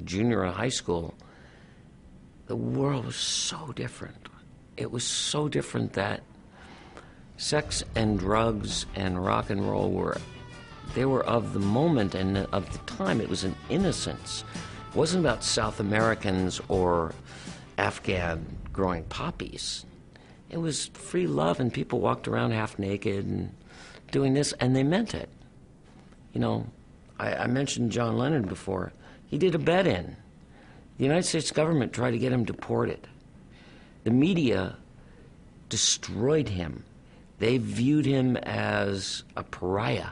Junior high school, the world was so different. It was so different that sex and drugs and rock and roll were of the moment and of the time. It was an innocence. It wasn't about South Americans or Afghan growing poppies. It was free love, and people walked around half naked and doing this, and they meant it. You know, I mentioned John Lennon before. He did a bet-in. The United States government tried to get him deported. The media destroyed him. They viewed him as a pariah,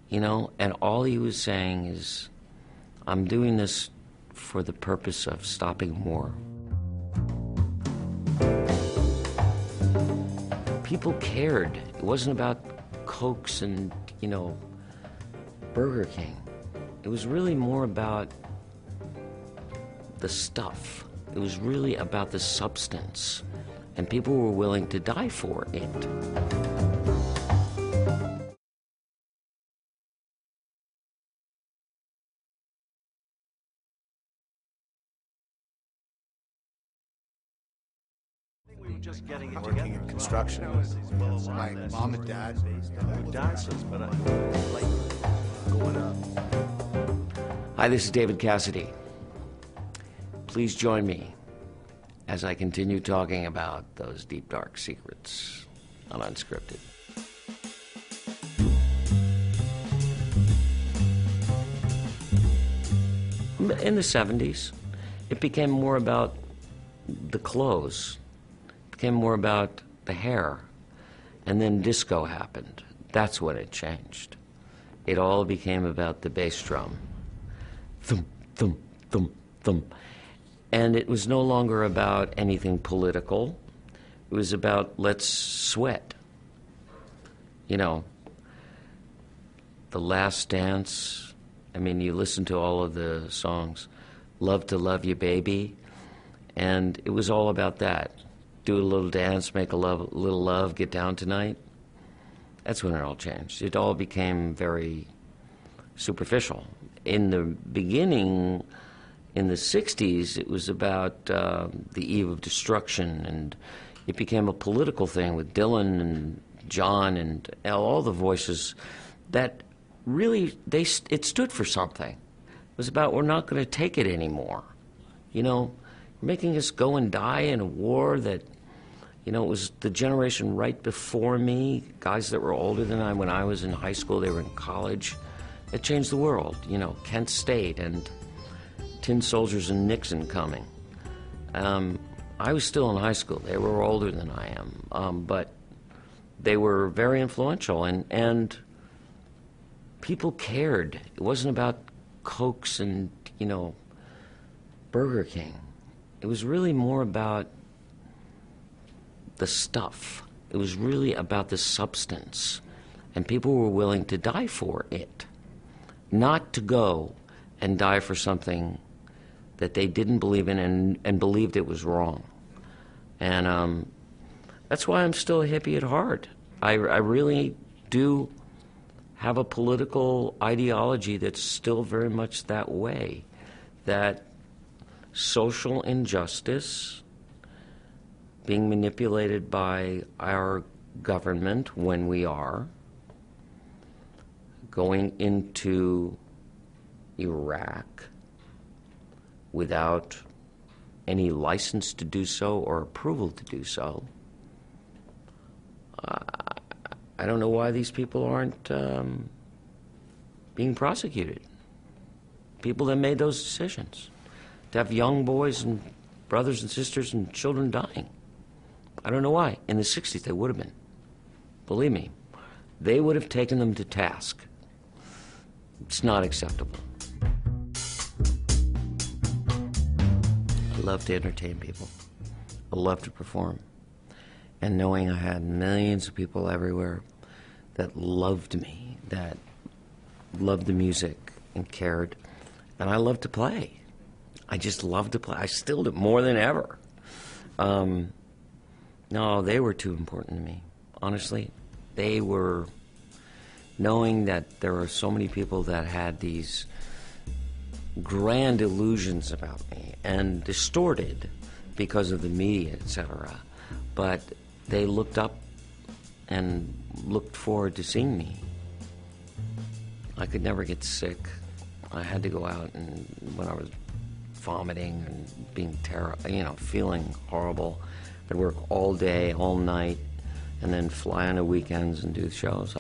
you know, and all he was saying is, I'm doing this for the purpose of stopping war. People cared. It wasn't about Cokes and, you know, Burger King. It was really more about the stuff. It was really about the substance, and people were willing to die for it. We were just getting it Working together. in construction. My mom and dad. Dances, but like Going up. Hi, this is David Cassidy. Please join me as I continue talking about those deep, dark secrets on Unscripted. In the 70s, it became more about the clothes, it became more about the hair, and then disco happened. That's when it changed. It all became about the bass drum. Thump, thump, thump, thump. And it was no longer about anything political. It was about let's sweat. You know, The Last Dance. I mean, you listen to all of the songs. Love to Love You, Baby. And it was all about that. Do a little dance, make a little love, get down tonight. That's when it all changed. It all became very superficial. In the beginning, in the 60s, it was about the eve of destruction, and it became a political thing with Dylan and John and all the voices that really, it stood for something. It was about, we're not going to take it anymore. You know, you're making us go and die in a war that, you know, it was the generation right before me, guys that were older than I. When I was in high school, they were in college. It changed the world, you know, Kent State and Tin Soldiers and Nixon coming. I was still in high school. They were older than I am, but they were very influential, and people cared. It wasn't about Cokes and, you know, Burger King. It was really more about the stuff. It was really about the substance, and people were willing to die for it, not to go and die for something that they didn't believe in and believed it was wrong. And that's why I'm still a hippie at heart. I really do have a political ideology that's still very much that way, that social injustice, being manipulated by our government when we are, going into Iraq without any license to do so or approval to do so. I don't know why these people aren't being prosecuted. People that made those decisions. To have young boys and brothers and sisters and children dying. I don't know why. In the 60s, they would have been. Believe me. They would have taken them to task. It's not acceptable. I love to entertain people. I love to perform. And knowing I had millions of people everywhere that loved me, that loved the music and cared. And I love to play. I just love to play. I still do more than ever. No, they were too important to me. Honestly, they were, knowing that there were so many people that had these grand illusions about me and distorted because of the media, etc. But they looked up and looked forward to seeing me. I could never get sick. I had to go out, and when I was vomiting and being terrible, feeling horrible, I'd work all day, all night, and then fly on the weekends and do shows.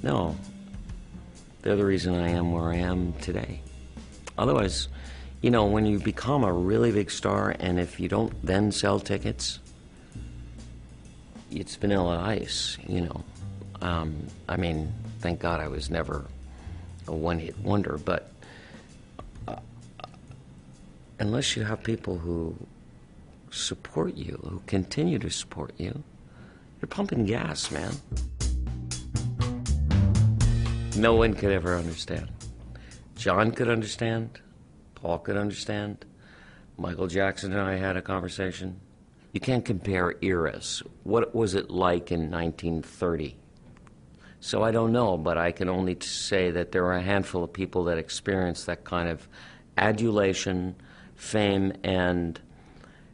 No, they're the reason I am where I am today. Otherwise, when you become a really big star, and if you don't then sell tickets, it's vanilla ice, thank God I was never a one-hit wonder, but unless you have people who support you, who continue to support you, you're pumping gas, man. No one could ever understand. John could understand. Paul could understand. Michael Jackson and I had a conversation. You can't compare eras. What was it like in 1930? So I don't know, but I can only say that there are a handful of people that experienced that kind of adulation, fame, and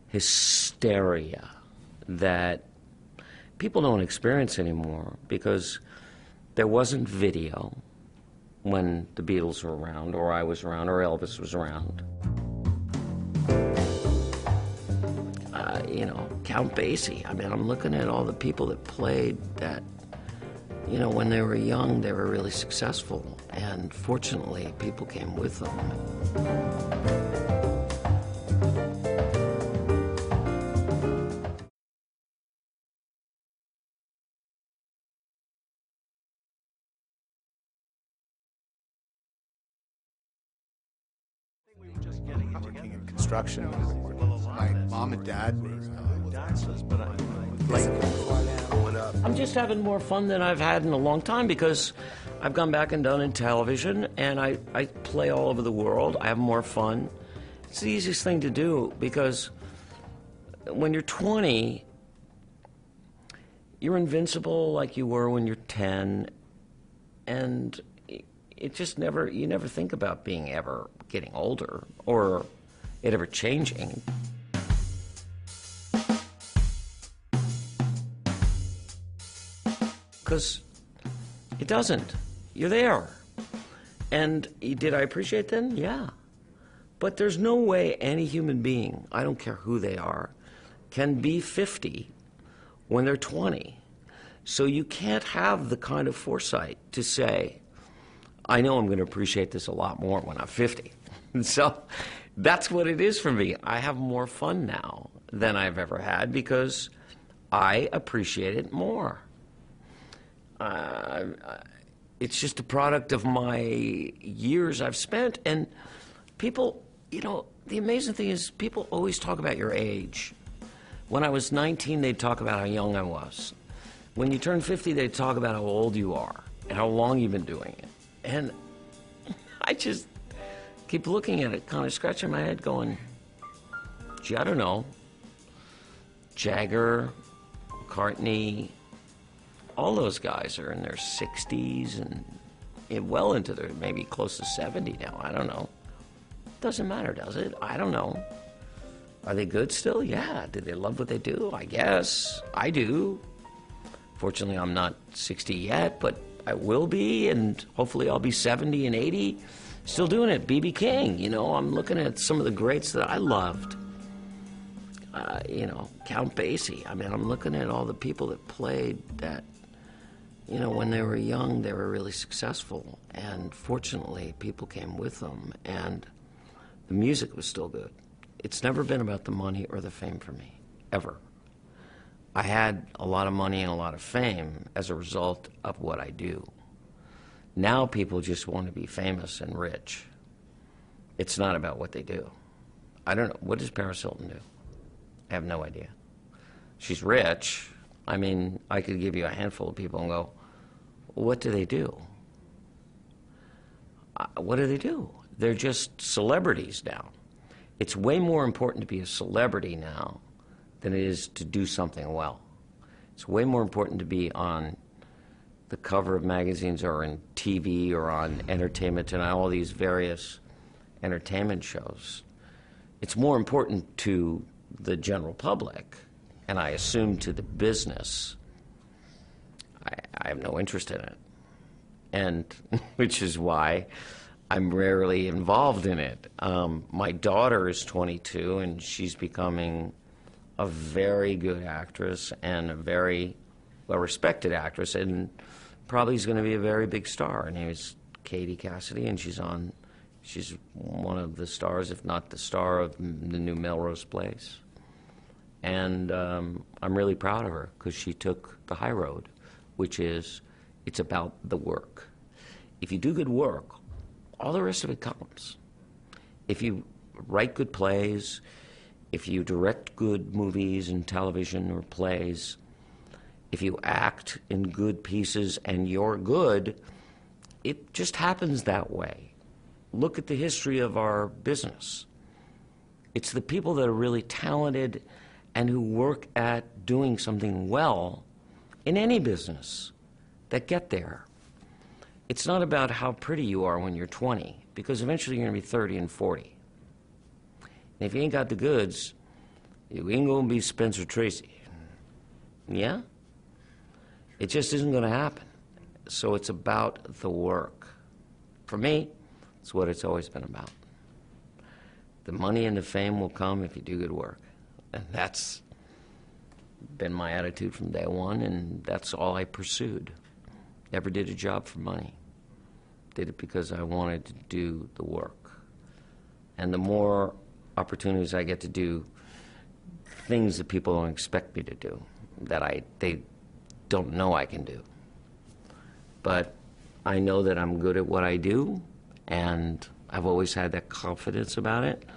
hysteria that people don't experience anymore because there wasn't video when the Beatles were around, or I was around, or Elvis was around. Count Basie. I'm looking at all the people that played that, when they were young, they were really successful, and fortunately, people came with them. We were just getting into Working in construction. My mom and dad dances, but growing up. I'm just having more fun than I've had in a long time because I've gone back and done in television, and I play all over the world. I have more fun. It's the easiest thing to do because when you're 20, you're invincible like you were when you're 10, and it just you never think about being ever getting older or it ever changing. Because it doesn't. You're there. And did I appreciate them? Yeah. But there's no way any human being, I don't care who they are, can be 50 when they're 20. So you can't have the kind of foresight to say, I know I'm going to appreciate this a lot more when I'm 50. So that's what it is for me. I have more fun now than I've ever had because I appreciate it more. It's just a product of my years I've spent. And people, the amazing thing is people always talk about your age. When I was 19, they'd talk about how young I was. When you turn 50, they'd talk about how old you are and how long you've been doing it. And I just keep looking at it, kind of scratching my head going, gee, I don't know. Jagger, McCartney, all those guys are in their 60s and well into their maybe close to 70 now. I don't know. Doesn't matter, does it? I don't know. Are they good still? Yeah. Do they love what they do? I guess. I do. Fortunately, I'm not 60 yet, but I will be, and hopefully I'll be 70 and 80. Still doing it. B.B. King, I'm looking at some of the greats that I loved. Count Basie. I'm looking at all the people that played that, when they were young, they were really successful. And fortunately, people came with them, and the music was still good. It's never been about the money or the fame for me, ever. I had a lot of money and a lot of fame as a result of what I do. Now people just want to be famous and rich. It's not about what they do. I don't know. What does Paris Hilton do? I have no idea. She's rich. I could give you a handful of people and go, what do they do? What do they do? They're just celebrities now. It's way more important to be a celebrity now than it is to do something well. It's way more important to be on the cover of magazines or in TV or on Entertainment Tonight, all these various entertainment shows. It's more important to the general public, and I assume to the business. I have no interest in it, and which is why I'm rarely involved in it. My daughter is 22, and she's becoming a very good actress and a very well-respected actress, and probably is going to be a very big star. Her name is Cassidy, and she's one of the stars, if not the star, of the new Melrose Place. And I'm really proud of her because she took the high road, which is it's about the work. If you do good work, all the rest of it comes. If you write good plays, if you direct good movies and television or plays, if you act in good pieces and you're good, it just happens that way. Look at the history of our business. It's the people that are really talented and who work at doing something well in any business that get there. It's not about how pretty you are when you're 20, because eventually you're going to be 30 and 40. And if you ain't got the goods, you ain't going to be Spencer Tracy. Yeah? It just isn't going to happen. So it's about the work. For me, it's what it's always been about. The money and the fame will come if you do good work. And that's been my attitude from day one, and that's all I pursued. Never did a job for money. Did it because I wanted to do the work. And the more opportunities I get to do things that people don't expect me to do, that they don't know I can do. But I know that I'm good at what I do, and I've always had that confidence about it,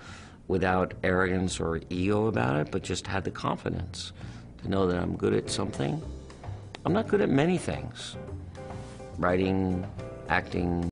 without arrogance or ego about it, but just had the confidence to know that I'm good at something. I'm not good at many things. Writing, acting,